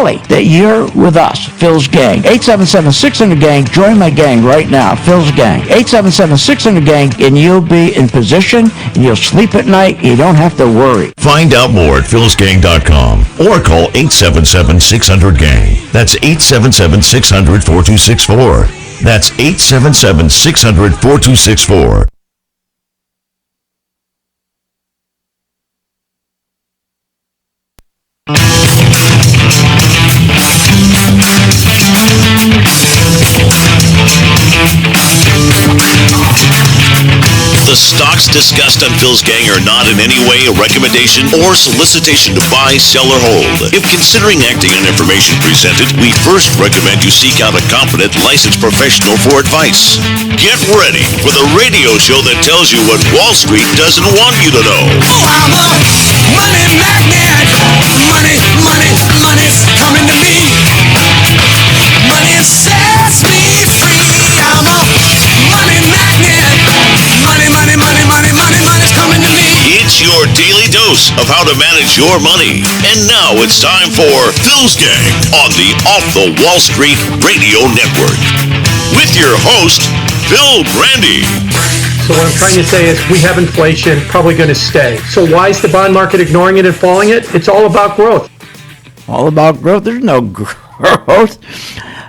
rally that you're with us, Phil's Gang. 877-600-GANG. Join my gang right now, Phil's Gang. 877-600-GANG, and you'll be in position, and you'll sleep at night. You don't have to worry. Find out more at philsgang.com or call 877-600-GANG. That's 877-600-4264. That's 877-600-4264. The stocks discussed on Phil's Gang are not in any way a recommendation or solicitation to buy, sell, or hold. If considering acting on information presented, we first recommend you seek out a competent, licensed professional for advice. Get ready for the radio show that tells you what Wall Street doesn't want you to know. Oh, I'm a money magnet. Money's coming to me. Money sets me free. I'm a money magnet. Money's coming to me. It's your daily dose of how to manage your money. And now it's time for Phil's Gang on the Off the Wall Street Radio Network. With your host, Phil Brandy. So what I'm trying to say is we have inflation, probably going to stay. So why is the bond market ignoring it and falling it? It's all about growth. All about growth? There's no growth.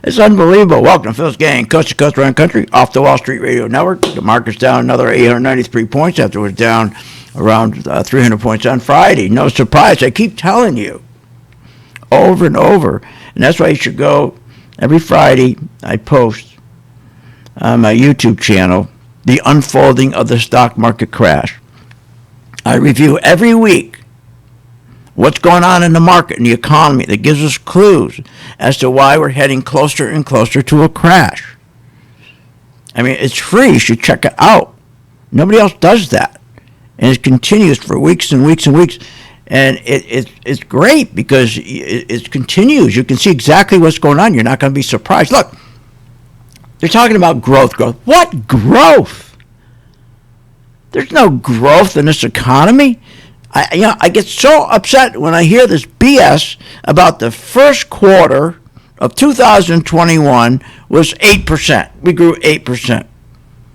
It's unbelievable. Welcome to Phil's Gang, coast to coast around the country, off the Wall Street Radio Network. The market's down another 893 points after it was down around 300 points on Friday. No surprise. I keep telling you over and over. And that's why you should go every Friday. I post on my YouTube channel the unfolding of the stock market crash. I review every week what's going on in the market and the economy that gives us clues as to why we're heading closer and closer to a crash. I mean, it's free. You should check it out. Nobody else does that. And it continues for weeks and weeks and weeks. And it's great because it continues. You can see exactly what's going on. You're not going to be surprised. Look, they're talking about growth. What growth? There's no growth in this economy. I get so upset when I hear this BS about the first quarter of 2021 was 8%. We grew 8%.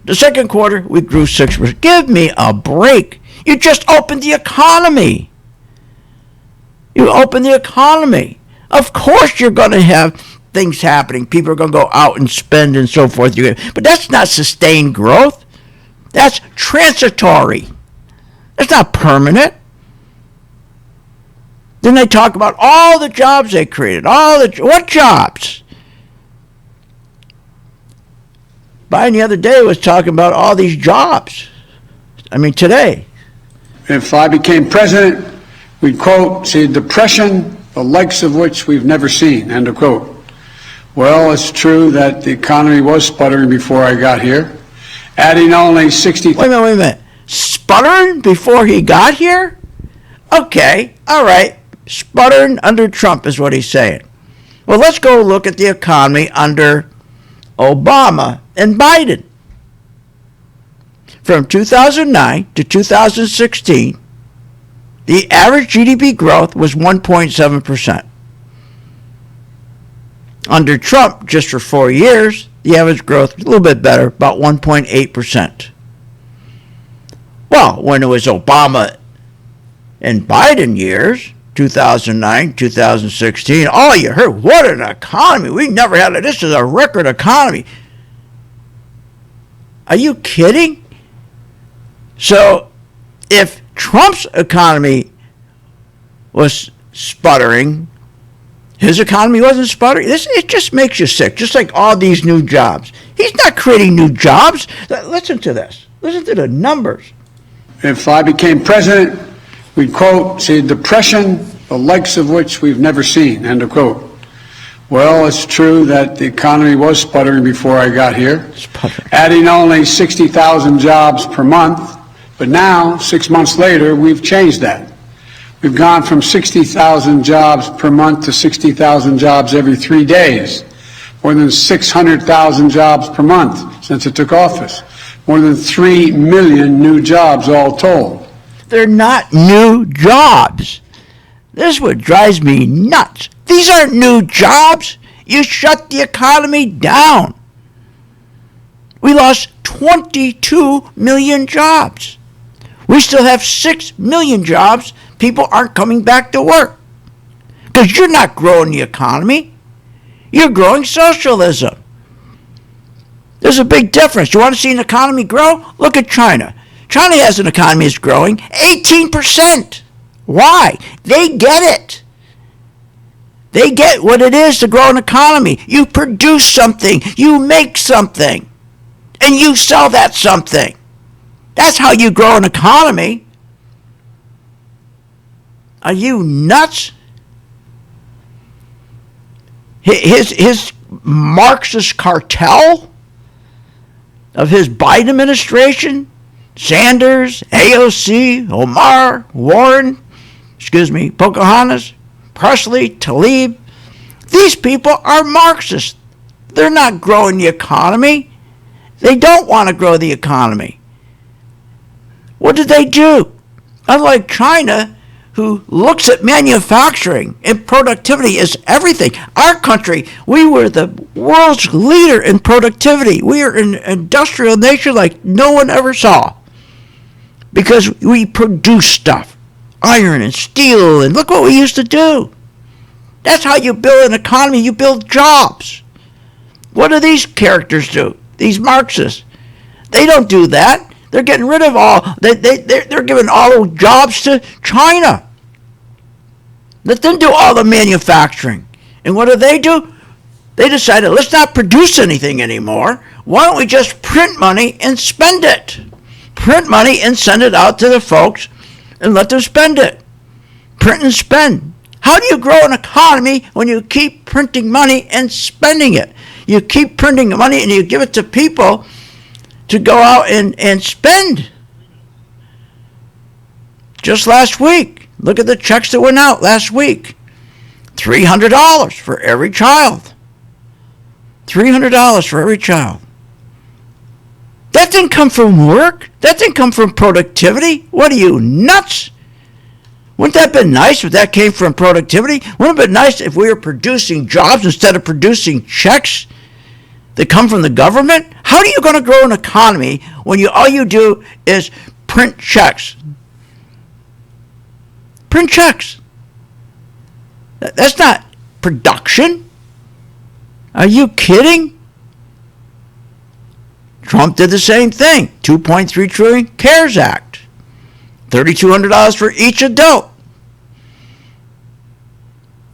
The second quarter, we grew 6%. Give me a break. You just opened the economy. You opened the economy. Of course you're going to have things happening. People are going to go out and spend and so forth. But that's not sustained growth. That's transitory. That's not permanent. Then they talk about all the jobs they created. What jobs? Biden the other day was talking about all these jobs. I mean, today. If I became president, we'd, quote, see a depression, the likes of which we've never seen, end of quote. Well, it's true that the economy was sputtering before I got here, adding only 60... Wait a minute. Sputtering before he got here? Okay, all right. Sputtering under Trump is what he's saying. Well, let's go look at the economy under Obama and Biden. From 2009 to 2016, the average GDP growth was 1.7%. Under Trump, just for 4 years, the average growth was a little bit better, about 1.8%. Well, when it was Obama and Biden years, 2009, 2016, all you heard, what an economy. We never had it. This is a record economy. Are you kidding? So if Trump's economy was sputtering, his economy wasn't sputtering. It just makes you sick, just like all these new jobs. He's not creating new jobs. Listen to this. Listen to the numbers. If I became president, we'd, quote, see a depression, the likes of which we've never seen, end of quote. Well, it's true that the economy was sputtering before I got here, adding only 60,000 jobs per month. But now, 6 months later, we've changed that. We've gone from 60,000 jobs per month to 60,000 jobs every 3 days. More than 600,000 jobs per month since it took office. More than 3 million new jobs all told. They're not new jobs. This is what drives me nuts. These aren't new jobs. You shut the economy down. We lost 22 million jobs. We still have 6 million jobs. People aren't coming back to work because you're not growing the economy. You're growing socialism. There's a big difference. You want to see an economy grow? Look at China. China has an economy that's growing 18%. Why? They get it. They get what it is to grow an economy. You produce something, you make something, and you sell that something. That's how you grow an economy. Are you nuts? His Marxist cartel of his Biden administration, Sanders, AOC, Omar, Warren, Pocahontas, Presley, Tlaib, these people are Marxists. They're not growing the economy. They don't want to grow the economy. What did they do? Unlike China, who looks at manufacturing and productivity as everything. Our country, we were the world's leader in productivity. We are an industrial nation like no one ever saw because we produce stuff, iron and steel, and look what we used to do. That's how you build an economy. You build jobs. What do these characters do? These Marxists. They don't do that. They're getting rid of all, they're giving all the jobs to China. Let them do all the manufacturing. And what do? They decided, let's not produce anything anymore. Why don't we just print money and spend it? Print money and send it out to the folks and let them spend it. Print and spend. How do you grow an economy when you keep printing money and spending it? You keep printing money and you give it to people to go out and spend. Just last week, look at the checks that went out last week. $300 for every child. $300 for every child. That didn't come from work. That didn't come from productivity. What are you, nuts? Wouldn't that have been nice if that came from productivity? Wouldn't it have been nice if we were producing jobs instead of producing checks that come from the government? How are you going to grow an economy when all you do is print checks? Print checks. That's not production. Are you kidding? Trump did the same thing. $2.3 trillion CARES Act. $3,200 for each adult.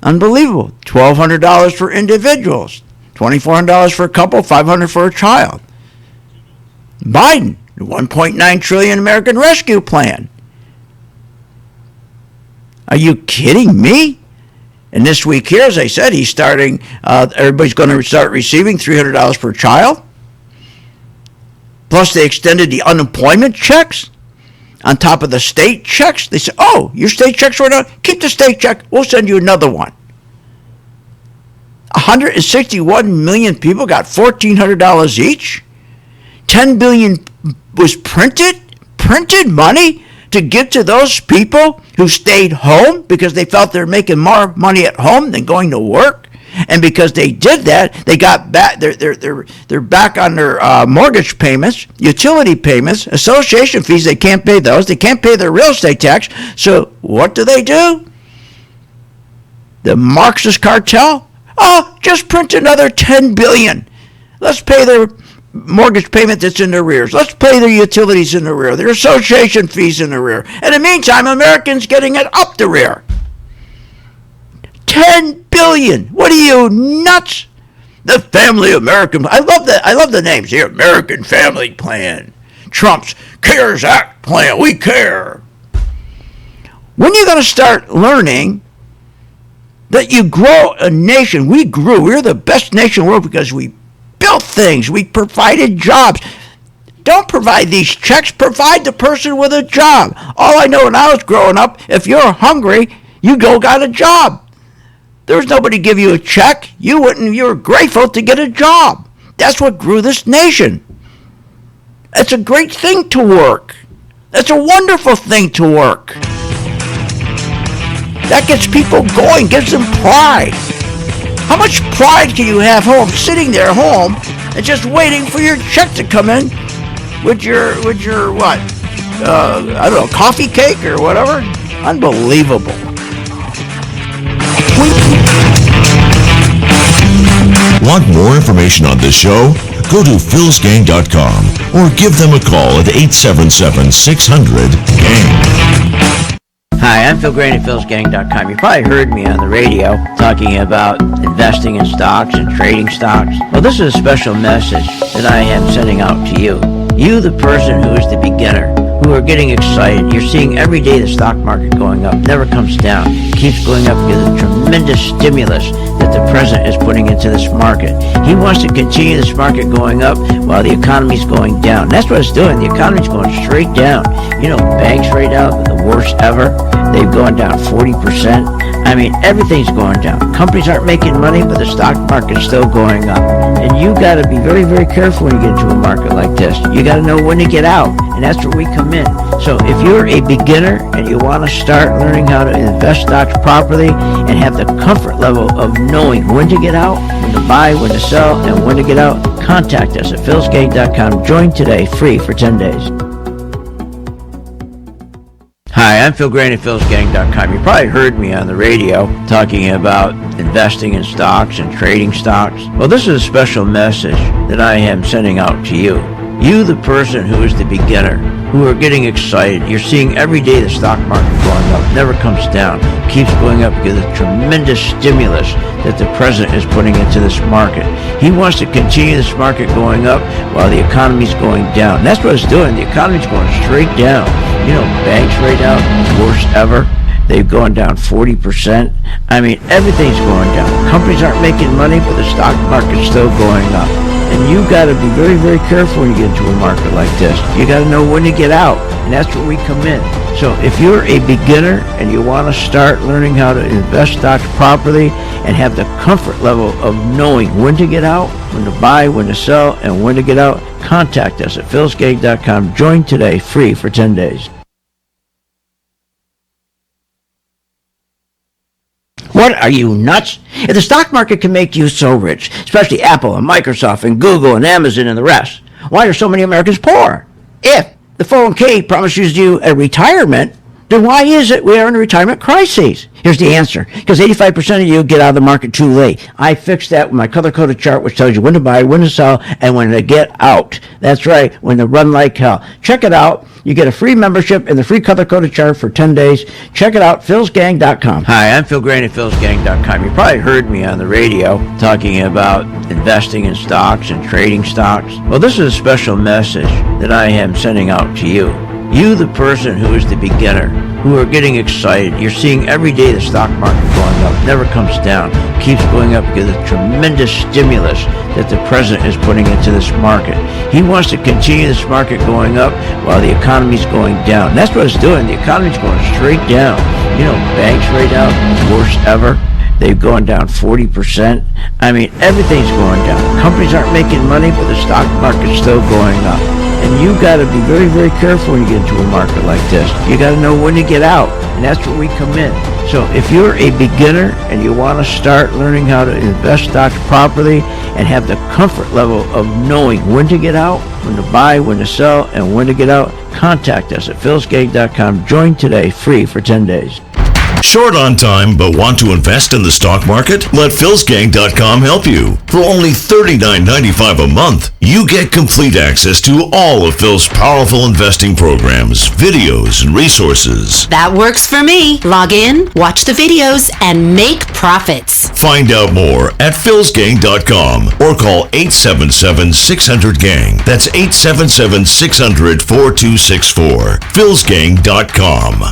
Unbelievable. $1,200 for individuals. $2,400 for a couple, $500 for a child. Biden, the $1.9 trillion American Rescue Plan. Are you kidding me? And this week here, as I said, he's starting, everybody's going to start receiving $300 per child. Plus, they extended the unemployment checks on top of the state checks. They said, oh, your state checks right now? Keep the state check. We'll send you another one. 161 million people got $1,400 each. 10 billion was printed money to give to those people who stayed home because they felt they're making more money at home than going to work. And because they did that, they got back. They're back on their mortgage payments, utility payments, association fees. They can't pay those. They can't pay their real estate tax. So what do? The Marxist cartel. Oh, just print another 10 billion. Let's pay their mortgage payment that's in arrears. Let's pay their utilities in the rear, their association fees in the rear. In the meantime, Americans getting it up the rear. 10 billion. What are you, nuts? The Family American. I love the names here. American Family Plan. Trump's CARES Act plan. We care. When are you going to start learning that you grow a nation? We grew. We're the best nation in the world because we built things. We provided jobs. Don't provide these checks. Provide the person with a job. All I know when I was growing up, if you're hungry, you got a job. There was nobody give you a check. You were grateful to get a job. That's what grew this nation. It's a great thing to work. It's a wonderful thing to work. That gets people going, gives them pride. How much pride can you have home, sitting there home, and just waiting for your check to come in with your what? I don't know, coffee cake or whatever? Unbelievable. Want more information on this show? Go to philsgang.com or give them a call at 877-600-GANG. Hi, I'm Phil Grain at philsgang.com. You probably heard me on the radio talking about investing in stocks and trading stocks. Well, this is a special message that I am sending out to you. You, the person who is the beginner, who are getting excited. You're seeing every day the stock market going up, never comes down, keeps going up because of the tremendous stimulus that the president is putting into this market. He wants to continue this market going up while the economy's going down. That's what it's doing. The economy's going straight down. You know, banks right now, the worst ever. They've gone down 40%. I mean, everything's going down. Companies aren't making money, but the stock market's still going up. And you got to be very, very careful when you get into a market like this. You got to know when to get out, and that's where we come in. So if you're a beginner and you want to start learning how to invest stocks properly and have the comfort level of knowing when to get out, when to buy, when to sell, and when to get out, contact us at philsgang.com. Join today, free for 10 days. Hi, I'm Phil Grain at philsgang.com. You probably heard me on the radio talking about investing in stocks and trading stocks. Well, this is a special message that I am sending out to you. You, the person who is the beginner, who are getting excited. You're seeing every day the stock market going up, never comes down, keeps going up because of the tremendous stimulus that the president is putting into this market. He wants to continue this market going up while the economy's going down. That's what it's doing. The economy's going straight down. You know, banks right now, worst ever. They've gone down 40%. I mean, everything's going down. Companies aren't making money, but the stock market's still going up. And you got to be very, very careful when you get into a market like this. You got to know when to get out, and that's where we come in. So if you're a beginner and you want to start learning how to invest stocks properly and have the comfort level of knowing when to get out, when to buy, when to sell, and when to get out, contact us at philsgang.com. Join today, free for 10 days. What, are you nuts? If the stock market can make you so rich, especially Apple and Microsoft and Google and Amazon and the rest, why are so many Americans poor? If the 401k promises you a retirement, then why is it we are in a retirement crisis? Here's the answer. Because 85% of you get out of the market too late. I fixed that with my color-coded chart, which tells you when to buy, when to sell, and when to get out. That's right, when to run like hell. Check it out. You get a free membership and the free color-coded chart for 10 days. Check it out, philsgang.com. Hi, I'm Phil Grain at philsgang.com. You probably heard me on the radio talking about investing in stocks and trading stocks. Well, this is a special message that I am sending out to you. You, the person who is the beginner, who are getting excited. You're seeing every day the stock market going up, never comes down, keeps going up because of the tremendous stimulus that the president is putting into this market. He wants to continue this market going up while the economy's going down. That's what it's doing. The economy's going straight down. You know, banks right now, worst ever. They've gone down 40%. I mean, everything's going down. Companies aren't making money, but the stock market's still going up. And you got to be very, very careful when you get into a market like this. You got to know when to get out, and that's where we come in. So if you're a beginner and you want to start learning how to invest stocks properly and have the comfort level of knowing when to get out, when to buy, when to sell, and when to get out, contact us at philsgang.com. Join today, free for 10 days. Short on time but want to invest in the stock market? Let philsgang.com help you. For only $39.95 a month, you get complete access to all of Phil's powerful investing programs, videos, and resources. That works for me. Log in, watch the videos, and make profits. Find out more at philsgang.com or call 877-600-GANG. That's 877-600-4264. philsgang.com.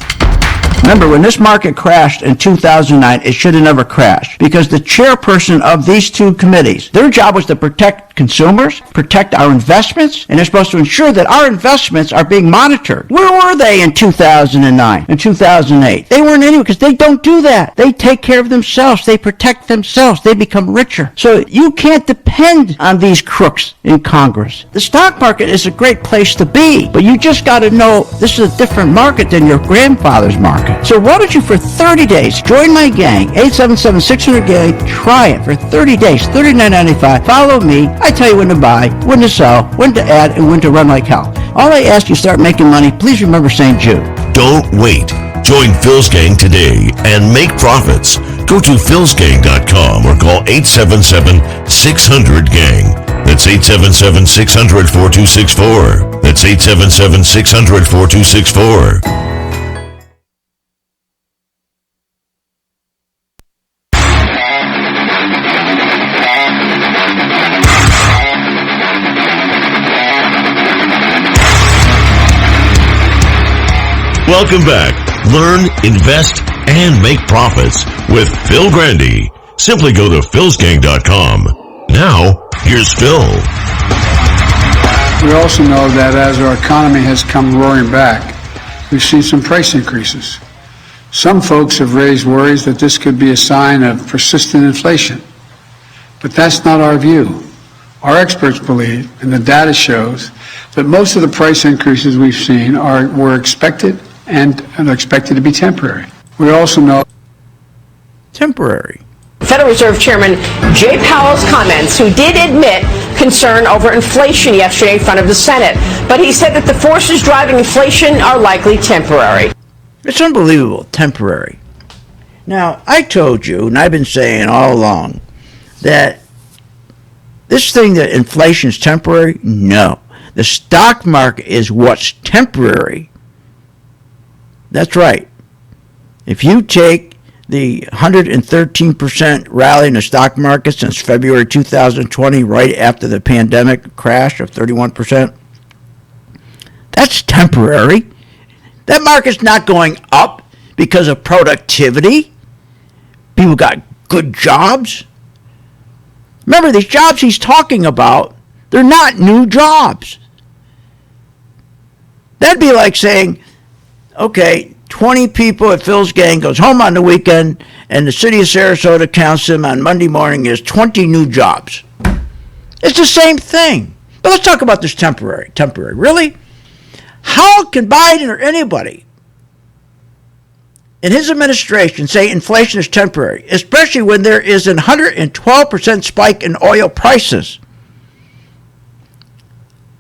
Remember, when this market crashed in 2009, it should have never crashed because the chairperson of these two committees, their job was to protect consumers, protect our investments, and they're supposed to ensure that our investments are being monitored. Where were they in 2009 and 2008? They weren't anywhere because they don't do that. They take care of themselves. They protect themselves. They become richer. So you can't depend on these crooks in Congress. The stock market is a great place to be, but you just got to know this is a different market than your grandfather's market. market. So why don't you, for 30 days, join my gang, 877-600-GANG, try it for 30 days, $39.95. Follow me. I tell you when to buy, when to sell, when to add, and when to run like hell. All I ask you, start making money. Please remember St. Jude. Don't wait. Join Phil's Gang today and make profits. Go to philsgang.com or call 877-600-GANG. That's 877-600-4264. That's 877-600-4264. Welcome back. Learn, invest, and make profits with Phil Grandy. Simply go to philsgang.com. Now, here's Phil. We also know that as our economy has come roaring back, we've seen some price increases. Some folks have raised worries that this could be a sign of persistent inflation. But that's not our view. Our experts believe, and the data shows, that most of the price increases we've seen were expected and are expected to be temporary. We also know Temporary. Federal Reserve Chairman Jay Powell's comments, who did admit concern over inflation yesterday in front of the Senate. But he said that the forces driving inflation are likely temporary. It's unbelievable, temporary. Now, I told you, and I've been saying all along, that this thing that inflation is temporary, no. The stock market is what's temporary. That's right. If you take the 113% rally in the stock market since February 2020, right after the pandemic crash of 31%, that's temporary. That market's not going up because of productivity. People got good jobs. Remember, these jobs he's talking about, they're not new jobs. That'd be like saying, okay, 20 people at Phil's Gang goes home on the weekend, and the city of Sarasota counts them on Monday morning as 20 new jobs. It's the same thing. But let's talk about this temporary. Temporary. Really? How can Biden or anybody in his administration say inflation is temporary, especially when there is a 112% spike in oil prices?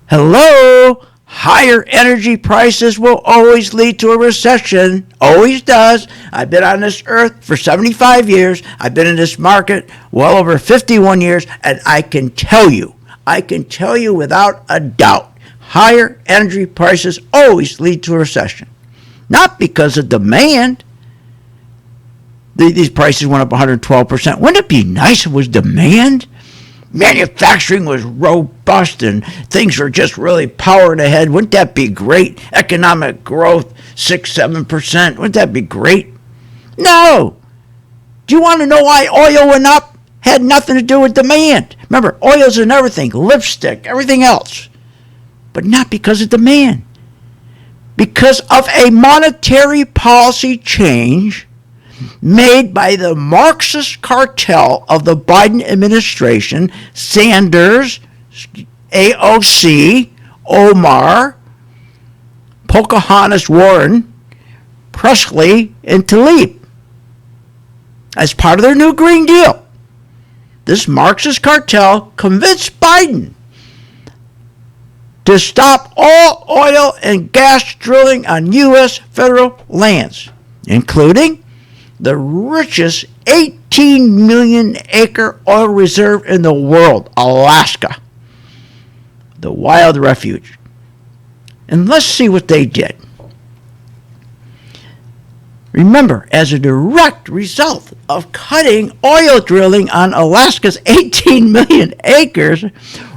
Hello? Higher energy prices will always lead to a recession. Always does. I've been on this earth for 75 years. I've been in this market well over 51 years, and I can tell you without a doubt, higher energy prices always lead to a recession. Not because of demand. These prices went up 112%. Wouldn't it be nice if it was demand? Manufacturing was robust and things were just really powering ahead. Wouldn't that be great? Economic growth, 6-7%. Wouldn't that be great? No. Do you want to know why oil went up? Had nothing to do with demand. Remember, oil's in everything, lipstick, everything else. But not because of demand. Because of a monetary policy change made by the Marxist cartel of the Biden administration, Sanders, AOC, Omar, Pocahontas Warren, Presley, and Tlaib. As part of their new Green Deal, this Marxist cartel convinced Biden to stop all oil and gas drilling on U.S. federal lands, including the richest 18 million acre oil reserve in the world, Alaska, the wild refuge. And let's see what they did. Remember, as a direct result of cutting oil drilling on Alaska's 18 million acres,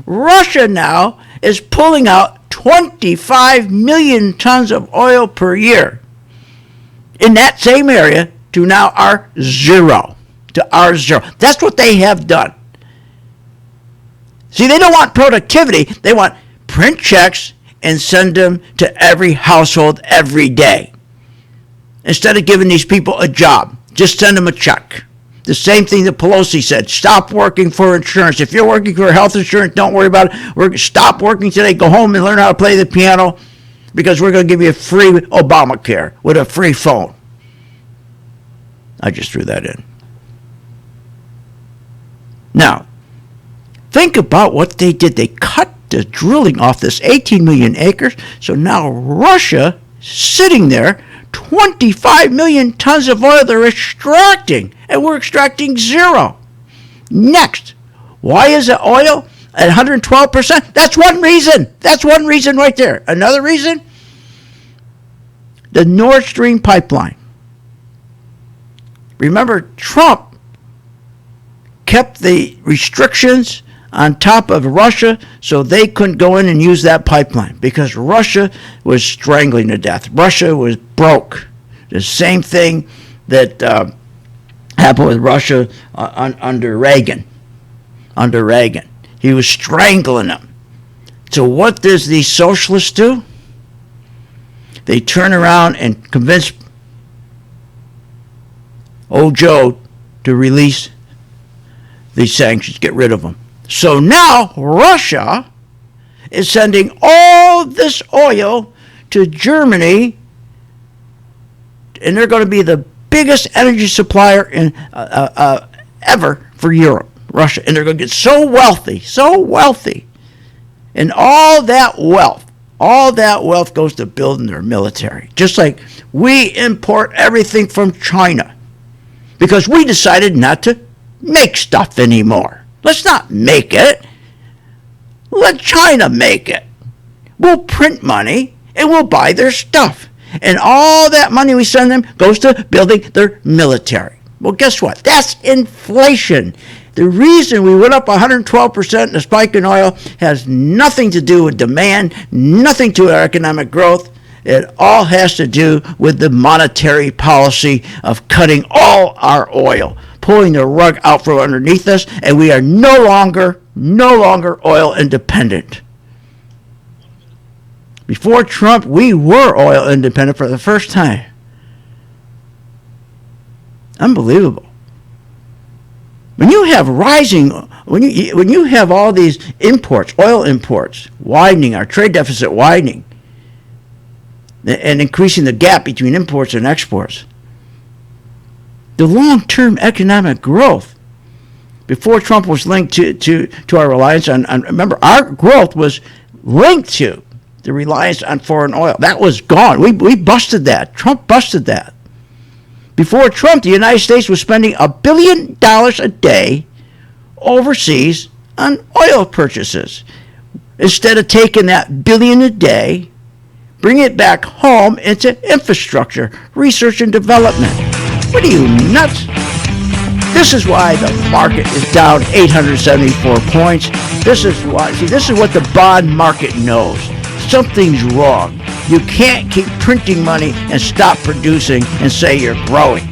Russia now is pulling out 25 million tons of oil per year in that same area to now our zero. That's what they have done. See, they don't want productivity. They want print checks and send them to every household every day. Instead of giving these people a job, just send them a check. The same thing that Pelosi said. Stop working for insurance. If you're working for health insurance, don't worry about it. Stop working today. Go home and learn how to play the piano because we're going to give you a free Obamacare with a free phone. I just threw that in. Now, think about what they did. They cut the drilling off this 18 million acres. So now Russia, sitting there, 25 million tons of oil they're extracting, and we're extracting zero. Next, why is it oil at 112%? That's one reason. That's one reason right there. Another reason, the Nord Stream pipeline. Remember, Trump kept the restrictions on top of Russia so they couldn't go in and use that pipeline because Russia was strangling to death. Russia was broke. The same thing that happened with Russia under Reagan. Under Reagan. He was strangling them. So what does these socialists do? They turn around and convince old Joe to release these sanctions, get rid of them. So now Russia is sending all this oil to Germany, and they're going to be the biggest energy supplier in ever for Europe, Russia. And they're going to get so wealthy. And all that wealth goes to building their military. Just like we import everything from China because we decided not to make stuff anymore. Let's not make it. Let China make it. We'll print money and we'll buy their stuff. And all that money we send them goes to building their military. Well, guess what? That's inflation. The reason we went up 112% in the spike in oil has nothing to do with demand, nothing to our economic growth. It all has to do with the monetary policy of cutting all our oil, pulling the rug out from underneath us, and we are no longer oil independent. Before Trump, we were oil independent for the first time. Unbelievable. When you have when you have all these imports, oil imports widening, our trade deficit widening, and increasing the gap between imports and exports, the long-term economic growth before Trump was linked to our reliance on, remember, our growth was linked to the reliance on foreign oil. That was gone. We busted that. Trump busted that. Before Trump, the United States was spending $1 billion a day overseas on oil purchases. Instead of taking that billion a day, bring it back home into infrastructure, research and development. What are you, nuts? This is why the market is down 874 points. This is what the bond market knows. Something's wrong. You can't keep printing money and stop producing and say you're growing.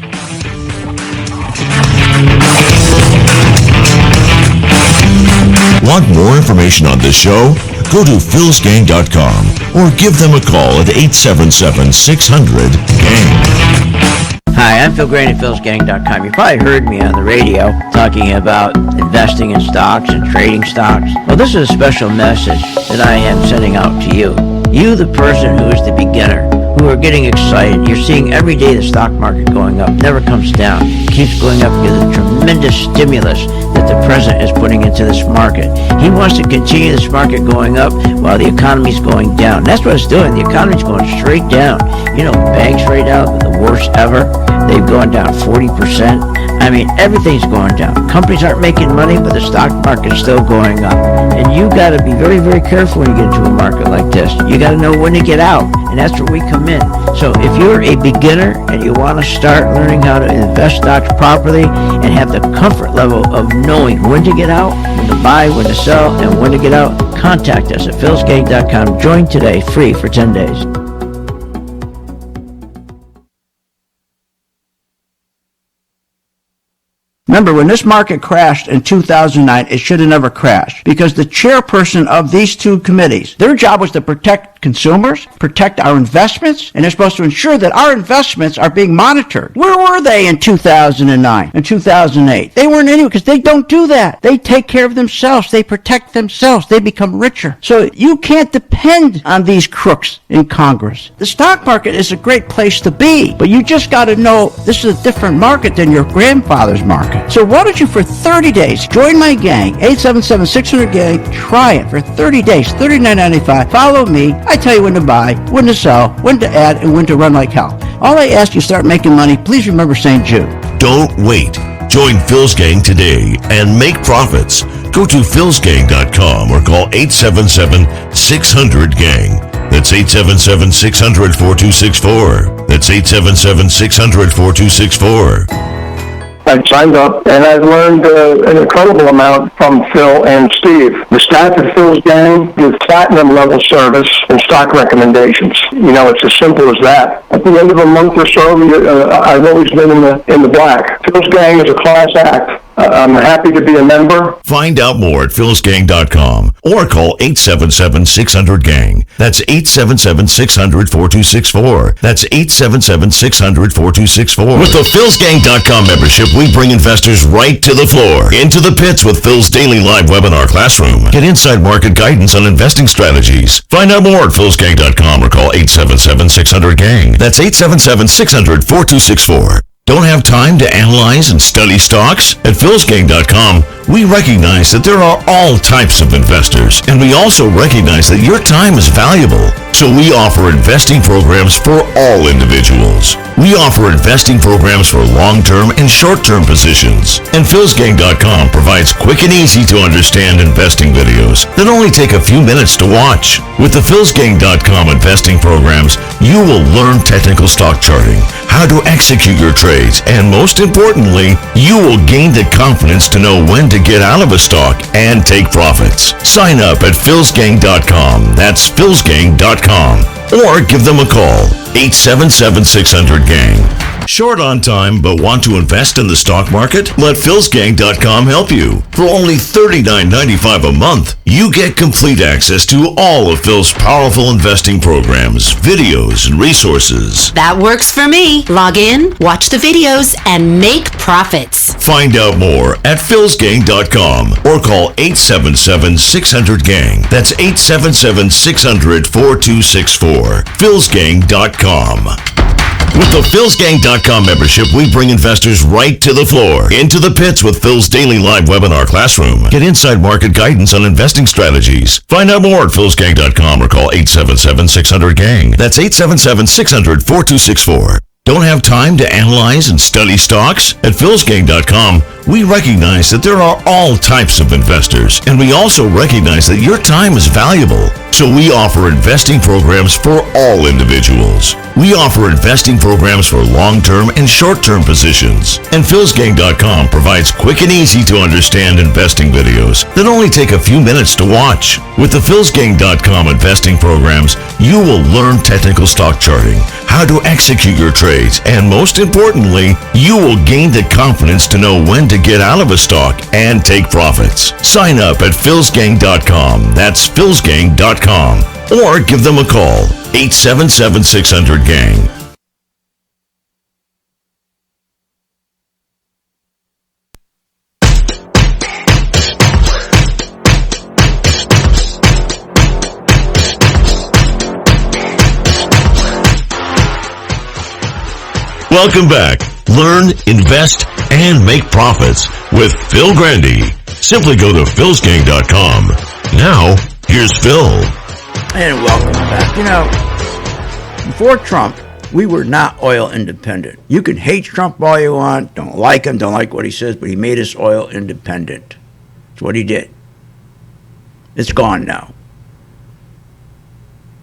Want more information on this show? Go to philsgang.com or give them a call at 877-600-GANG. Hi, I'm Phil Grain at philsgang.com. You probably heard me on the radio talking about investing in stocks and trading stocks. Well, this is a special message that I am sending out to you. You, the person who is the beginner, who are getting excited. You're seeing every day the stock market going up, never comes down. It keeps going up because of the tremendous stimulus that the president is putting into this market. He wants to continue this market going up while the economy's going down. That's what it's doing. The economy's going straight down. You know, banks right now are the worst ever. They've gone down 40%. I mean, everything's going down. Companies aren't making money, but the stock market is still going up. And you got to be very, very careful when you get into a market like this. You got to know when to get out, and that's where we come in. So if you're a beginner and you want to start learning how to invest stocks properly and have the comfort level of knowing when to get out, when to buy, when to sell, and when to get out, contact us at philsgang.com. Join today, free for 10 days. Remember, when this market crashed in 2009, it should have never crashed because the chairperson of these two committees, their job was to protect consumers, protect our investments, and they're supposed to ensure that our investments are being monitored. Where were they in 2009 and 2008? They weren't anywhere because they don't do that. They take care of themselves. They protect themselves. They become richer. So you can't depend on these crooks in Congress. The stock market is a great place to be, but you just got to know this is a different market than your grandfather's market. So why don't you, for 30 days, join my gang, 877-600-GANG. Try it for 30 days, $39.95. Follow me. I tell you when to buy, when to sell, when to add, and when to run like hell. All I ask you, start making money. Please remember St. Jude. Don't wait. Join Phil's Gang today and make profits. Go to philsgang.com or call 877-600-GANG. That's 877-600-4264. That's 877-600-4264. I've signed up, and I've learned an incredible amount from Phil and Steve. The staff at Phil's Gang gives platinum-level service and stock recommendations. You know, it's as simple as that. At the end of a month or so, I've always been in the black. Phil's Gang is a class act. I'm happy to be a member. Find out more at philsgang.com or call 877-600-GANG. That's 877-600-4264. That's 877-600-4264. With the philsgang.com membership, we bring investors right to the floor, into the pits with Phil's daily live webinar classroom. Get inside market guidance on investing strategies. Find out more at philsgang.com or call 877-600-GANG. That's 877-600-4264. Don't have time to analyze and study stocks? At philsgang.com, we recognize that there are all types of investors, and we also recognize that your time is valuable. So we offer investing programs for all individuals. We offer investing programs for long-term and short-term positions. And philsgang.com provides quick and easy to understand investing videos that only take a few minutes to watch. With the philsgang.com investing programs, you will learn technical stock charting, how to execute your trades, and most importantly, you will gain the confidence to know when to get out of a stock and take profits. Sign up at philsgang.com. That's philsgang.com. Or give them a call, 877-600-GANG. Short on time but want to invest in the stock market? Let philsgang.com help you. For only $39.95 a month, you get complete access to all of Phil's powerful investing programs, videos, and resources. That works for me. Log in, watch the videos, and make profits. Find out more at philsgang.com or call 877-600-GANG. That's 877-600-4264. philsgang.com. With the philsgang.com membership, we bring investors right to the floor, into the pits with Phil's daily live webinar classroom. Get inside market guidance on investing strategies. Find out more at philsgang.com or call 877-600-GANG. That's 877-600-4264. Don't have time to analyze and study stocks? At philsgang.com, we recognize that there are all types of investors, and we also recognize that your time is valuable. So we offer investing programs for all individuals. We offer investing programs for long-term and short-term positions. And philsgang.com provides quick and easy to understand investing videos that only take a few minutes to watch. With the philsgang.com investing programs, you will learn technical stock charting, how to execute your trades, and most importantly, you will gain the confidence to know when to get out of a stock and take profits. Sign up at philsgang.com. That's philsgang.com. Or give them a call, 877-600-GANG. Welcome back. Learn, invest, and make profits with Phil Grandy. Simply go to philsgang.com. Now, here's Phil. And welcome back. You know, before Trump, we were not oil independent. You can hate Trump all you want, don't like him, don't like what he says, but he made us oil independent. That's what he did. It's gone now.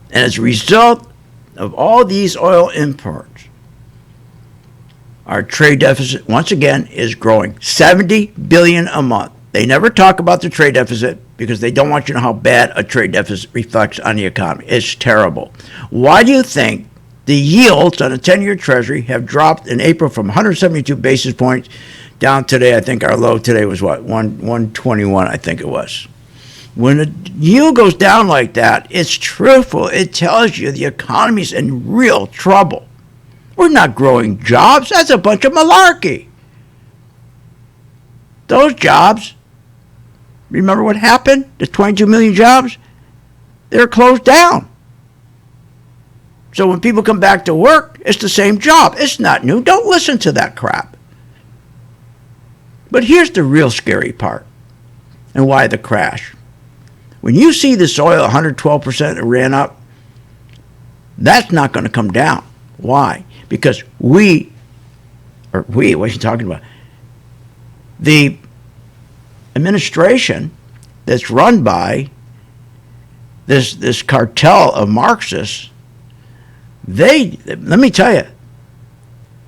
And as a result of all these oil imports, our trade deficit, once again, is growing. $70 billion a month. They never talk about the trade deficit because they don't want you to know how bad a trade deficit reflects on the economy. It's terrible. Why do you think the yields on a 10-year Treasury have dropped in April from 172 basis points down today? I think our low today was what, 121, I think it was. When a yield goes down like that, it's truthful. It tells you the economy's in real trouble. We're not growing jobs. That's a bunch of malarkey. Those jobs, remember what happened? The 22 million jobs, they're closed down. So when people come back to work, it's the same job. It's not new. Don't listen to that crap. But here's the real scary part and why the crash. When you see this oil 112% it ran up, that's not going to come down. Why? Because what are you talking about? The administration that's run by this cartel of Marxists, let me tell you,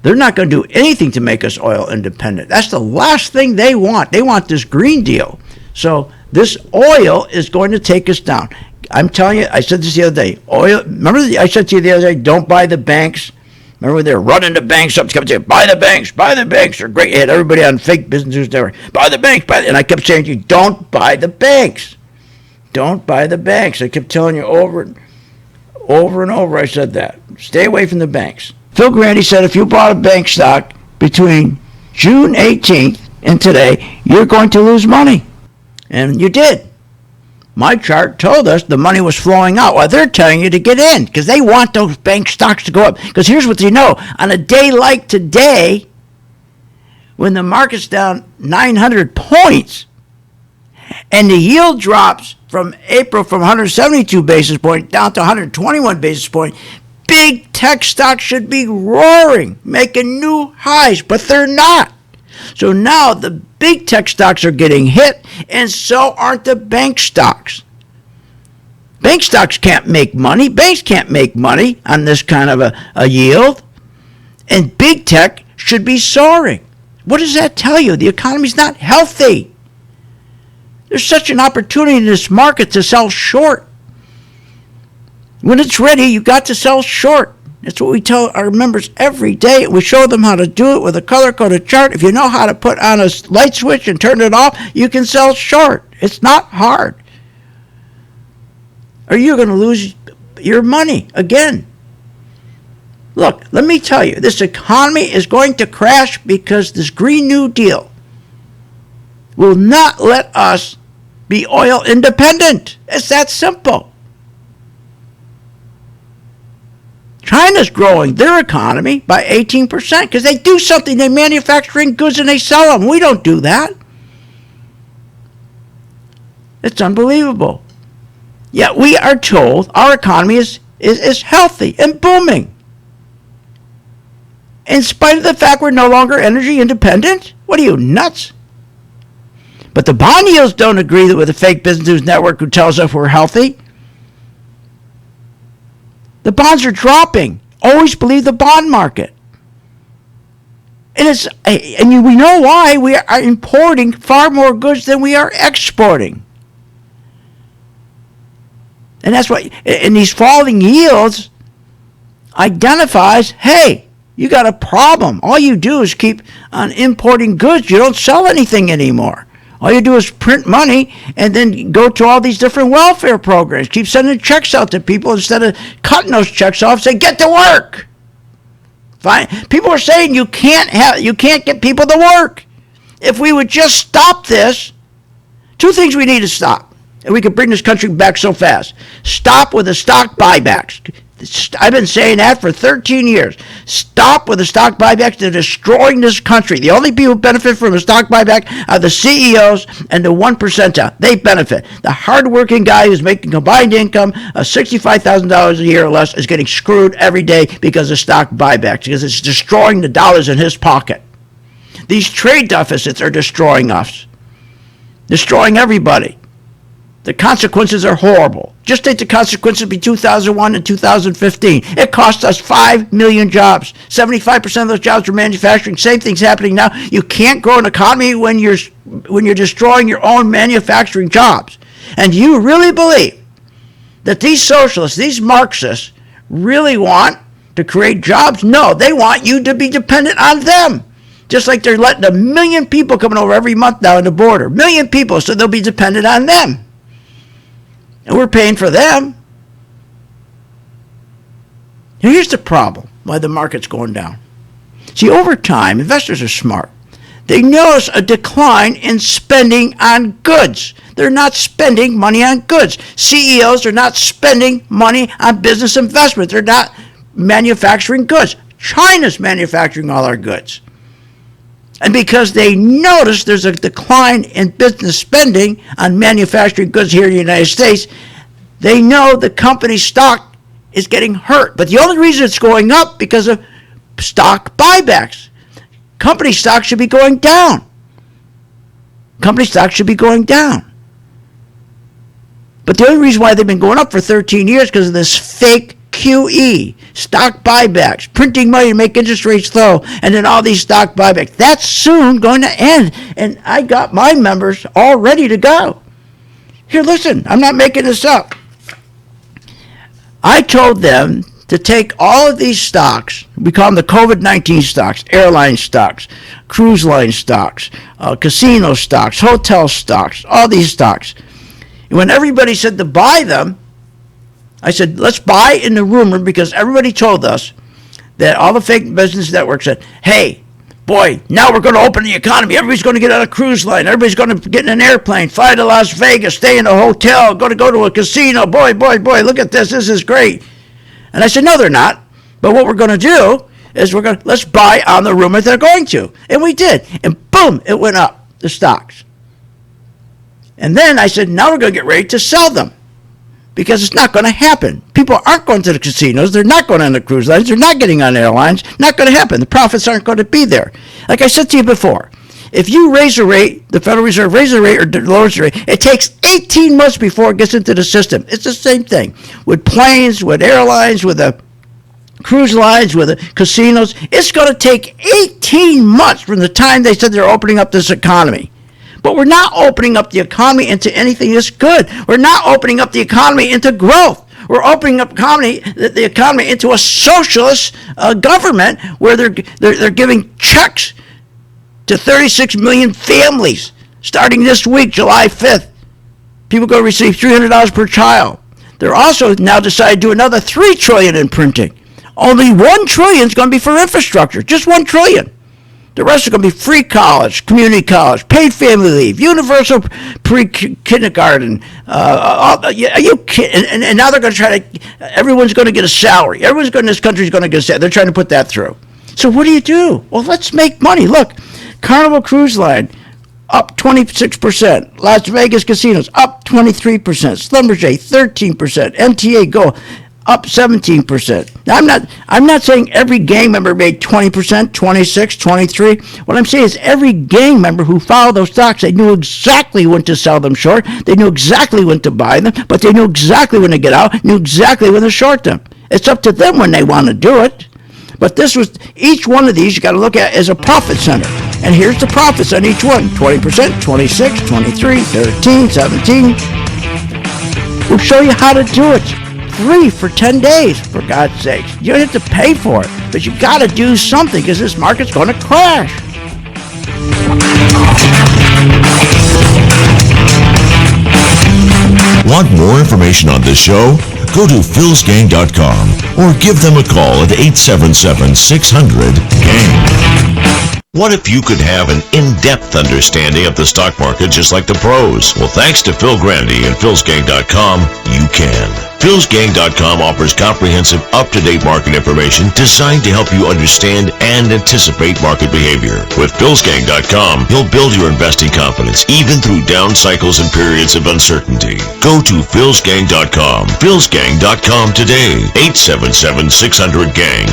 they're not going to do anything to make us oil independent. That's the last thing they want. They want this Green Deal. So this oil is going to take us down. I'm telling you, I said this the other day. Oil. Remember, I said to you the other day, don't buy the banks. Remember when they were running the banks up to come say, buy the banks, they're great. They had everybody on fake business news network, buy the banks, and I kept saying to you, don't buy the banks. Don't buy the banks. I kept telling you over and over, I said that. Stay away from the banks. Phil Grandy said if you bought a bank stock between June 18th and today, you're going to lose money. And you did. My chart told us the money was flowing out. Well, they're telling you to get in because they want those bank stocks to go up. Because here's what you know. On a day like today, when the market's down 900 points and the yield drops from April from 172 basis points down to 121 basis points, big tech stocks should be roaring, making new highs, but they're not. So now the big tech stocks are getting hit, and so aren't the bank stocks. Bank stocks can't make money. Banks can't make money on this kind of a yield. And big tech should be soaring. What does that tell you? The economy's not healthy. There's such an opportunity in this market to sell short. When it's ready, you got to sell short. That's what we tell our members every day. We show them how to do it with a color-coded chart. If you know how to put on a light switch and turn it off, you can sell short. It's not hard. Or you're going to lose your money again. Look, let me tell you, this economy is going to crash because this Green New Deal will not let us be oil independent. It's that simple. China's growing their economy by 18% because they do something. They manufacturing goods and they sell them. We don't do that. It's unbelievable. Yet we are told our economy is healthy and booming. In spite of the fact we're no longer energy independent? What are you, nuts? But the bond yields don't agree with the fake business news network who tells us we're healthy. The bonds are dropping. Always believe the bond market. And we know why. We are importing far more goods than we are exporting. And that's why, and these falling yields identifies, hey, you got a problem. All you do is keep on importing goods. You don't sell anything anymore. All you do is print money and then go to all these different welfare programs. Keep sending checks out to people instead of cutting those checks off. Say, get to work. Fine. People are saying you can't get people to work. If we would just stop this, two things we need to stop, and we could bring this country back so fast. Stop with the stock buybacks. I've been saying that for 13 years. Stop with the stock buybacks. They're destroying this country. The only people who benefit from a stock buyback are the CEOs and the 1%. They benefit. The hardworking guy who's making combined income of $65,000 a year or less is getting screwed every day because of stock buybacks, because it's destroying the dollars in his pocket. These trade deficits are destroying us, destroying everybody. The consequences are horrible. Just take the consequences between 2001 and 2015. It cost us 5 million jobs. 75% of those jobs were manufacturing. Same thing's happening now. You can't grow an economy when you're destroying your own manufacturing jobs. And you really believe that these socialists, these Marxists, really want to create jobs? No, they want you to be dependent on them. Just like they're letting 1 million people coming over every month now on the border. 1 million people, so they'll be dependent on them. And we're paying for them. Here's the problem why the market's going down. See, over time, investors are smart. They notice a decline in spending on goods. They're not spending money on goods. CEOs are not spending money on business investment. They're not manufacturing goods. China's manufacturing all our goods. And because they notice there's a decline in business spending on manufacturing goods here in the United States, they know the company's stock is getting hurt. But the only reason it's going up because of stock buybacks. Company stock should be going down. Company stock should be going down. But the only reason why they've been going up for 13 years is because of this fake QE, stock buybacks, printing money to make interest rates low, and then all these stock buybacks. That's soon going to end. And I got my members all ready to go. Here, listen, I'm not making this up. I told them to take all of these stocks, we call them the COVID-19 stocks, airline stocks, cruise line stocks, casino stocks, hotel stocks, all these stocks. And when everybody said to buy them, I said, let's buy in the rumor, because everybody told us that all the fake business networks said, hey, boy, now we're going to open the economy. Everybody's going to get on a cruise line. Everybody's going to get in an airplane, fly to Las Vegas, stay in a hotel, going to go to a casino. Boy, look at this. This is great. And I said, no, they're not. But what we're going to do is let's buy on the rumor they're going to. And we did. And boom, it went up, the stocks. And then I said, now we're going to get ready to sell them, because it's not going to happen. People aren't going to the casinos. They're not going on the cruise lines. They're not getting on airlines. Not going to happen. The profits aren't going to be there. Like I said to you before, if you raise the rate, the Federal Reserve raises the rate or lowers the rate, it takes 18 months before it gets into the system. It's the same thing with planes, with airlines, with the cruise lines, with the casinos. It's going to take 18 months from the time they said they're opening up this economy. But we're not opening up the economy into anything that's good. We're not opening up the economy into growth. We're opening up the economy into a socialist government where they're giving checks to 36 million families starting this week, July 5th. People are going to receive $300 per child. They're also now decided to do another $3 trillion in printing. Only $1 trillion is going to be for infrastructure, just $1 trillion. The rest are going to be free college, community college, paid family leave, universal pre-kindergarten. Are you kidding? And now they're going to try to, everyone's going to get a salary. Everyone's going in this country is going to get a salary. They're trying to put that through. So what do? Well, let's make money. Look, Carnival Cruise Line, up 26%. Las Vegas casinos, up 23%. Schlumberger, 13%. MTA Go, up 17%. Now, I'm not saying every gang member made 20%, 26, 23. What I'm saying is every gang member who followed those stocks, they knew exactly when to sell them short. They knew exactly when to buy them, but they knew exactly when to get out, knew exactly when to short them. It's up to them when they want to do it. But each one of these you got to look at as a profit center. And here's the profits on each one. 20%, 26, 23, 13, 17. We'll show you how to do it. Free for 10 days, for God's sakes. You don't have to pay for it, but you got to do something because this market's going to crash. Want more information on this show? Go to philsgang.com or give them a call at 877-600-GANG. What if you could have an in-depth understanding of the stock market just like the pros? Well, thanks to Phil Grandy and philsgang.com, you can. philsgang.com offers comprehensive, up-to-date market information designed to help you understand and anticipate market behavior. With philsgang.com, you'll build your investing confidence even through down cycles and periods of uncertainty. Go to philsgang.com. philsgang.com today. 877-600-GANG.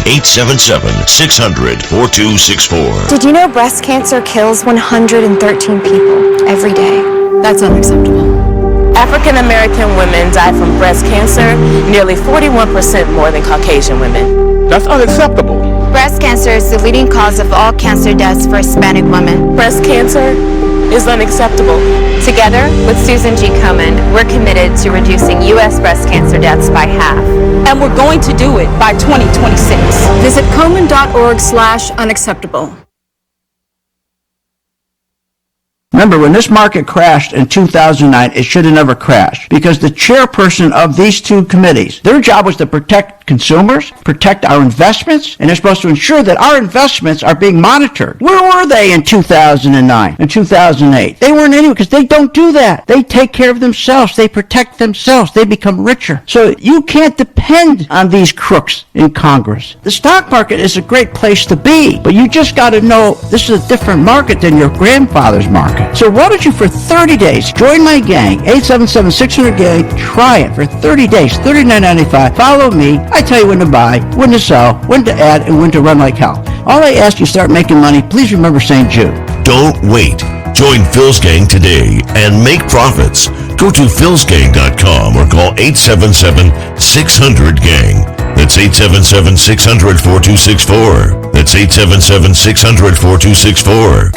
877-600-4264. Did you know breast cancer kills 113 people every day? That's unacceptable. African American women die from breast cancer nearly 41% more than Caucasian women. That's unacceptable. Breast cancer is the leading cause of all cancer deaths for Hispanic women. Breast cancer is unacceptable. Together with Susan G. Komen, we're committed to reducing U.S. breast cancer deaths by half. And we're going to do it by 2026. Visit Komen.org/unacceptable. Remember, when this market crashed in 2009, it should have never crashed because the chairperson of these two committees, their job was to protect consumers, protect our investments, and they're supposed to ensure that our investments are being monitored. Where were they in 2009 and 2008? They weren't anywhere because they don't do that. They take care of themselves. They protect themselves. They become richer. So you can't depend on these crooks in Congress. The stock market is a great place to be, but you just got to know this is a different market than your grandfather's market. So why don't you, for 30 days, join my gang, 877-600-GANG, try it for 30 days, $39.95. Follow me. I tell you when to buy, when to sell, when to add, and when to run like hell. All I ask you start making money, please remember St. Jude. Don't wait. Join Phil's Gang today and make profits. Go to philsgang.com or call 877-600-GANG. That's 877-600-4264. That's 877-600-4264.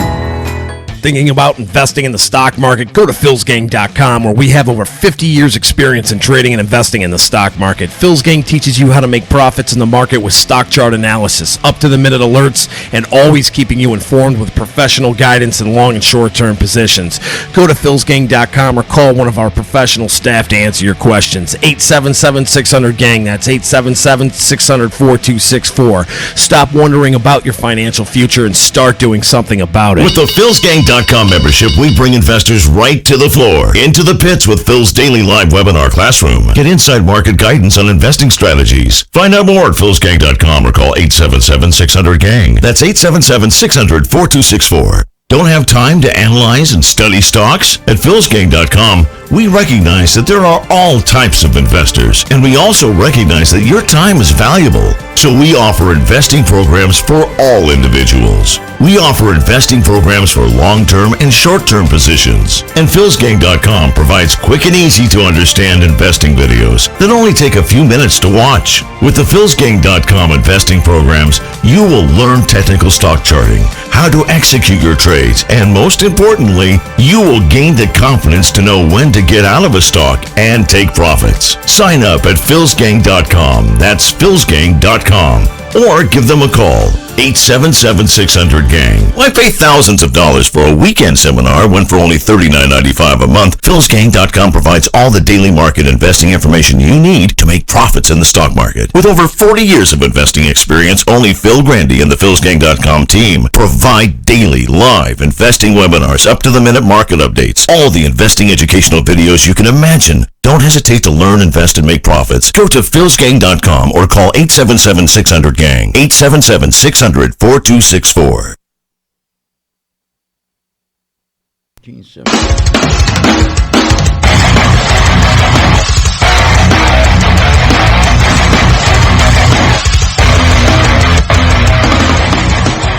Thinking about investing in the stock market? Go to philsgang.com, where we have over 50 years experience in trading and investing in the stock market. Phil's Gang teaches you how to make profits in the market with stock chart analysis, up-to-the-minute alerts, and always keeping you informed with professional guidance in long and short-term positions. Go to philsgang.com or call one of our professional staff to answer your questions. 877-600-GANG. That's 877-600-4264. Stop wondering about your financial future and start doing something about it. With the philsgang.com membership, we bring investors right to the floor, into the pits with Phil's daily live webinar classroom. Get inside market guidance on investing strategies. Find out more at philsgang.com or call 877-600-GANG. That's 877-600-4264. Don't have time to analyze and study stocks? At philsgang.com, we recognize that there are all types of investors, and we also recognize that your time is valuable. So we offer investing programs for all individuals. We offer investing programs for long-term and short-term positions. And philsgang.com provides quick and easy to understand investing videos that only take a few minutes to watch. With the philsgang.com investing programs, you will learn technical stock charting, how to execute your trades, and most importantly, you will gain the confidence to know when to get out of a stock and take profits. Sign up at philsgang.com. That's philsgang.com. Or give them a call, 877-600-GANG. Why pay thousands of dollars for a weekend seminar when for only $39.95 a month, philsgang.com provides all the daily market investing information you need to make profits in the stock market. With over 40 years of investing experience, only Phil Grandy and the philsgang.com team provide daily live investing webinars, up-to-the-minute market updates, all the investing educational videos you can imagine. Don't hesitate to learn, invest, and make profits. Go to philsgang.com or call 877-600-GANG, 877-600-4264.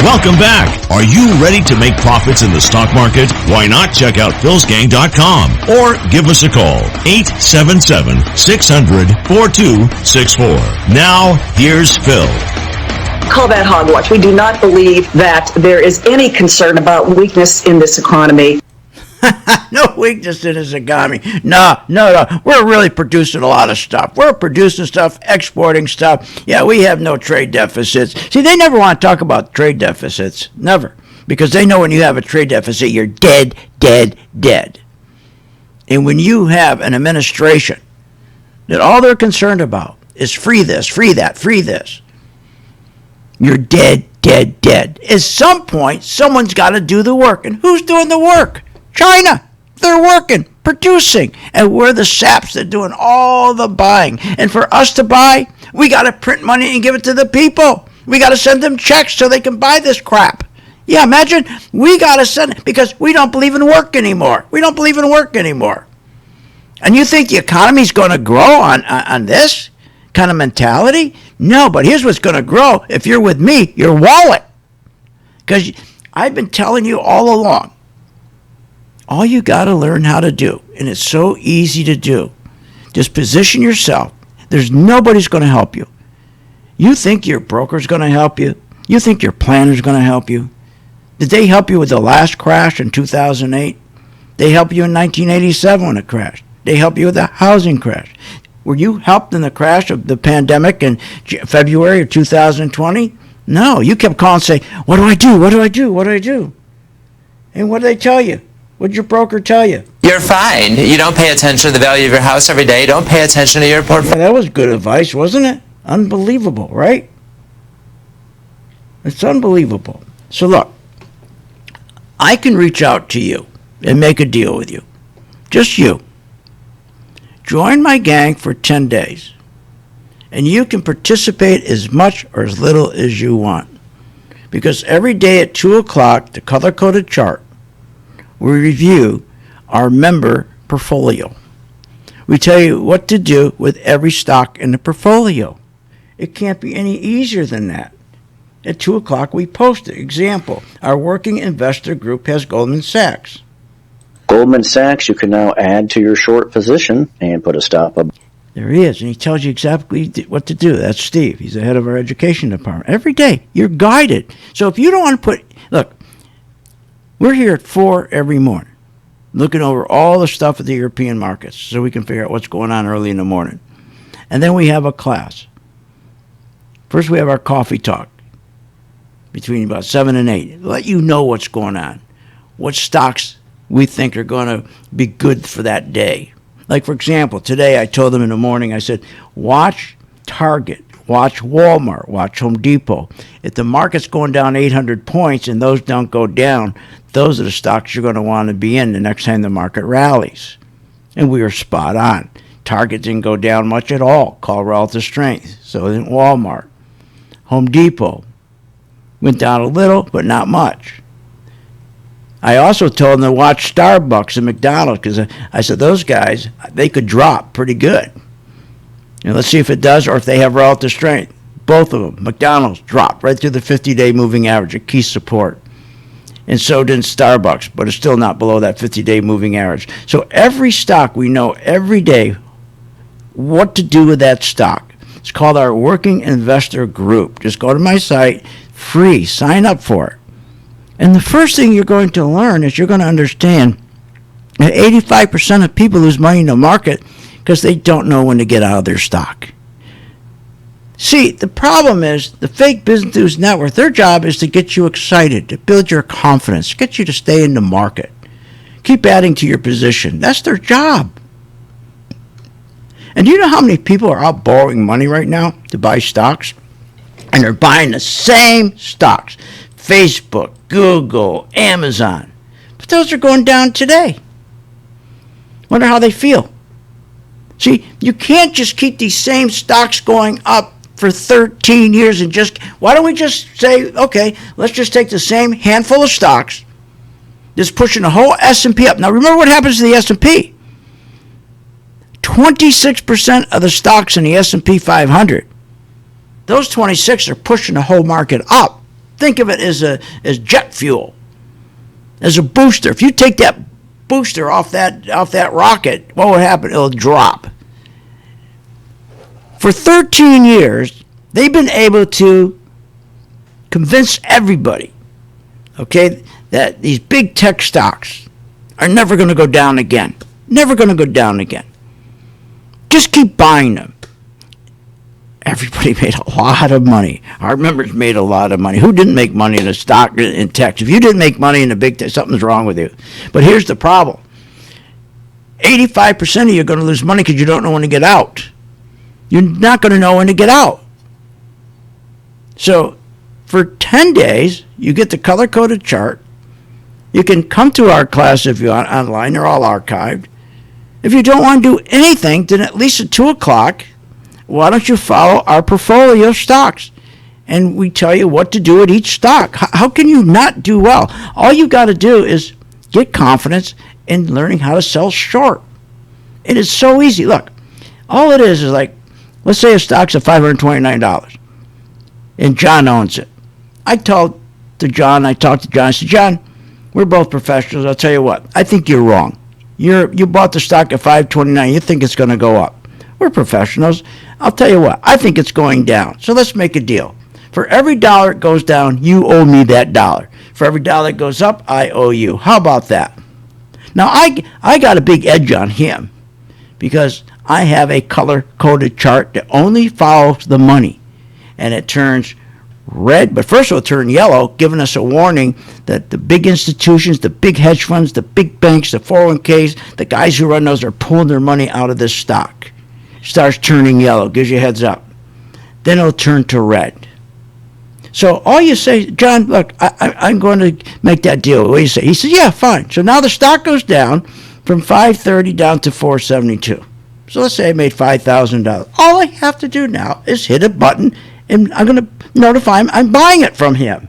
Welcome back. Are you ready to make profits in the stock market? Why not check out philsgang.com or give us a call, 877-600-4264. Now, here's Phil. Call that hogwash. We do not believe that there is any concern about weakness in this economy. No weakness in this economy. No. We're really producing a lot of stuff. We're producing stuff, exporting stuff. Yeah, we have no trade deficits. See, they never want to talk about trade deficits. Never. Because they know when you have a trade deficit, you're dead. And when you have an administration that all they're concerned about is free this, free that, free this, you're dead. At some point, someone's got to do the work. And who's doing the work? China. They're working, producing, and we're the saps that are doing all the buying. And for us to buy, we got to print money and give it to the people. We got to send them checks so they can buy this crap. Yeah, imagine we got to send it because we don't believe in work anymore. And you think the economy's going to grow on this kind of mentality? No, but here's what's going to grow if you're with me, your wallet. Because I've been telling you all along, all you got to learn how to do, and it's so easy to do, just position yourself. There's nobody's going to help you. You think your broker's going to help you? You think your planner's going to help you? Did they help you with the last crash in 2008? They helped you in 1987 when it crashed. They helped you with the housing crash. Were you helped in the crash of the pandemic in February of 2020? No, you kept calling and saying, what do I do? And what do they tell you? What'd your broker tell you? You're fine. You don't pay attention to the value of your house every day. Don't pay attention to your portfolio. That was good advice, wasn't it? Unbelievable, right? It's unbelievable. So look, I can reach out to you and make a deal with you. Just you. Join my gang for 10 days. And you can participate as much or as little as you want. Because every day at 2 o'clock, the color-coded chart, we review our member portfolio. We tell you what to do with every stock in the portfolio. It can't be any easier than that. At 2 o'clock, we post it. Example, our working investor group has Goldman Sachs. Goldman Sachs, you can now add to your short position and put a stop up. There he is, and he tells you exactly what to do. That's Steve. He's the head of our education department. Every day, you're guided. So if you don't want to put, look, we're here at 4 every morning, looking over all the stuff at the European markets so we can figure out what's going on early in the morning. And then we have a class. First, we have our coffee talk between about 7 and 8. Let you know what's going on, what stocks we think are going to be good for that day. Like, for example, today I told them in the morning, I said, watch Target, watch Walmart, watch Home Depot. If the market's going down 800 points and those don't go down, those are the stocks you're going to want to be in the next time the market rallies. And we were spot on. Target didn't go down much at all, called relative strength. So didn't Walmart. Home Depot went down a little, but not much. I also told them to watch Starbucks and McDonald's because I said those guys, they could drop pretty good. And let's see if it does or if they have relative strength. Both of them. McDonald's dropped right through the 50-day moving average, a key support. And so did Starbucks, but it's still not below that 50-day moving average. So every stock, we know every day what to do with that stock. It's called our Working Investor Group. Just go to my site, free, sign up for it. And the first thing you're going to learn is you're going to understand that 85% of people lose money in the market because they don't know when to get out of their stock. See, the problem is the fake Business News Network, their job is to get you excited, to build your confidence, get you to stay in the market. Keep adding to your position. That's their job. And do you know how many people are out borrowing money right now to buy stocks? And they're buying the same stocks. Facebook, Google, Amazon. But those are going down today. Wonder how they feel. See, you can't just keep these same stocks going up for 13 years and just, why don't we just say, okay, let's just take the same handful of stocks that's pushing the whole S&P up. Now remember what happens to the S&P. 26% of the stocks in the S&P 500, those 26 are pushing the whole market up. Think of it as jet fuel, as a booster. If you take that booster off that rocket, what would happen? It'll drop. For 13 years, they've been able to convince everybody, okay, that these big tech stocks are never going to go down again. Never going to go down again. Just keep buying them. Everybody made a lot of money. Our members made a lot of money. Who didn't make money in the stock in tech? If you didn't make money in the big tech, something's wrong with you. But here's the problem. 85% of you are going to lose money because you don't know when to get out. You're not going to know when to get out. So for 10 days, you get the color-coded chart. You can come to our class if you want online. They're all archived. If you don't want to do anything, then at least at 2 o'clock, why don't you follow our portfolio stocks? And we tell you what to do at each stock. How can you not do well? All you got to do is get confidence in learning how to sell short. It is so easy. Look, all it is like, let's say a stock's at $529, and John owns it. I talked to John, I said, John, we're both professionals. I'll tell you what, I think you're wrong. You bought the stock at $529, you think it's going to go up. We're professionals. I'll tell you what, I think it's going down. So let's make a deal. For every dollar it goes down, you owe me that dollar. For every dollar it goes up, I owe you. How about that? Now, I got a big edge on him because I have a color-coded chart that only follows the money, and it turns red, but first it'll turn yellow, giving us a warning that the big institutions, the big hedge funds, the big banks, the 401ks, the guys who run those are pulling their money out of this stock. Starts turning yellow, gives you a heads up. Then it'll turn to red. So all you say, John, look, I'm going to make that deal. What do you say? He said, yeah, fine. So now the stock goes down from $530 down to $472. So let's say I made $5,000. All I have to do now is hit a button, and I'm going to notify him I'm buying it from him.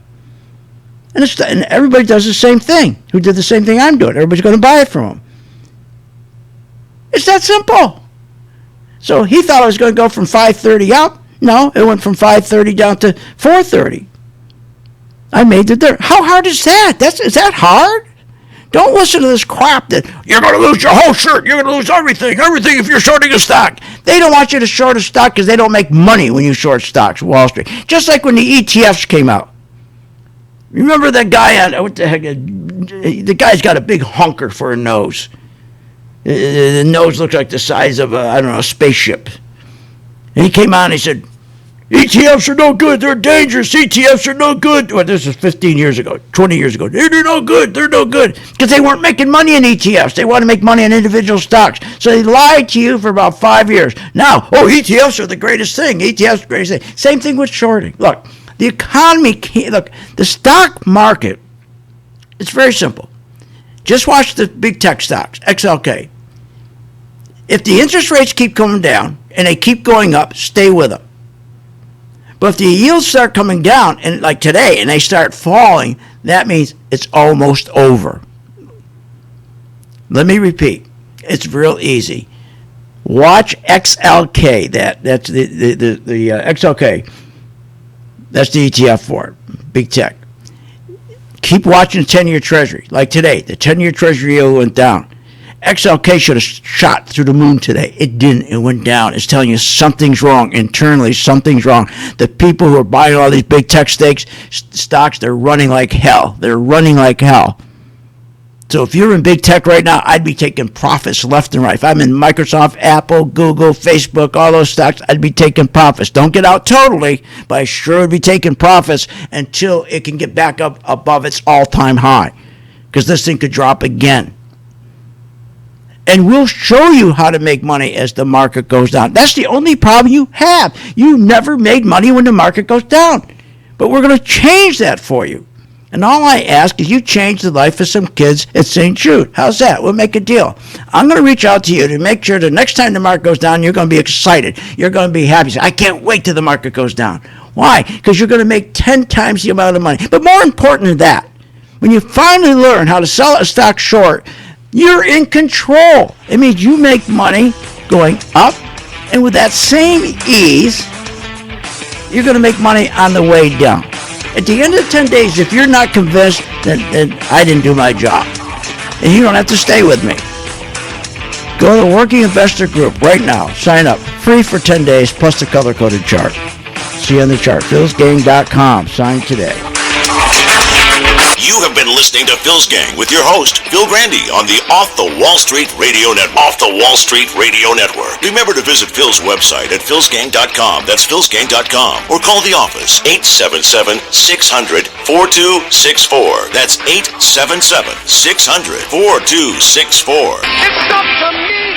And everybody does the same thing, who did the same thing I'm doing. Everybody's going to buy it from him. It's that simple. So he thought I was going to go from $530 up. No, it went from $530 down to $430. I made the difference. How hard is that? Is that hard? Don't listen to this crap that you're going to lose your whole shirt. You're going to lose everything if you're shorting a stock. They don't want you to short a stock because they don't make money when you short stocks, Wall Street. Just like when the ETFs came out. Remember that guy on, what the heck, the guy's got a big hunker for a nose. The nose looks like the size of a spaceship. And he came out and he said, ETFs are no good. They're dangerous. ETFs are no good. Well, this was 15 years ago, 20 years ago. They're no good. They're no good. Because they weren't making money in ETFs. They want to make money in individual stocks. So they lied to you for about 5 years. Now, ETFs are the greatest thing. ETFs are the greatest thing. Same thing with shorting. Look, the economy, the stock market, it's very simple. Just watch the big tech stocks, XLK. If the interest rates keep coming down and they keep going up, stay with them. But if the yields start coming down, and like today, and they start falling, that means it's almost over. Let me repeat. It's real easy. Watch XLK. That's the XLK. That's the ETF for it. Big tech. Keep watching the 10-year Treasury. Like today, the 10-year Treasury yield went down. XLK should have shot through the moon today. It didn't. It went down. It's telling you something's wrong. Internally, something's wrong. The people who are buying all these big tech stocks, they're running like hell. They're running like hell. So if you're in big tech right now, I'd be taking profits left and right. If I'm in Microsoft, Apple, Google, Facebook, all those stocks, I'd be taking profits. Don't get out totally, but I sure would be taking profits until it can get back up above its all-time high, because this thing could drop again. And we'll show you how to make money as the market goes down. That's the only problem you have. You never made money when the market goes down. But we're going to change that for you. And all I ask is you change the life of some kids at St. Jude. How's that? We'll make a deal. I'm going to reach out to you to make sure the next time the market goes down, you're going to be excited. You're going to be happy. Say, I can't wait till the market goes down. Why? Because you're going to make 10 times the amount of money. But more important than that, when you finally learn how to sell a stock short, you're in control. It means you make money going up, and with that same ease, you're going to make money on the way down. At the end of the 10 days, if you're not convinced, then I didn't do my job. And you don't have to stay with me. Go to the Working Investor Group right now. Sign up. Free for 10 days, plus the color-coded chart. See you on the chart. philsgang.com. Sign today. You have been listening to Phil's Gang with your host, Phil Grandy, on the Off the Wall Street Radio Network. Off the Wall Street Radio Network. Remember to visit Phil's website at philsgang.com. That's philsgang.com. Or call the office, 877-600-4264. That's 877-600-4264. It's up to me.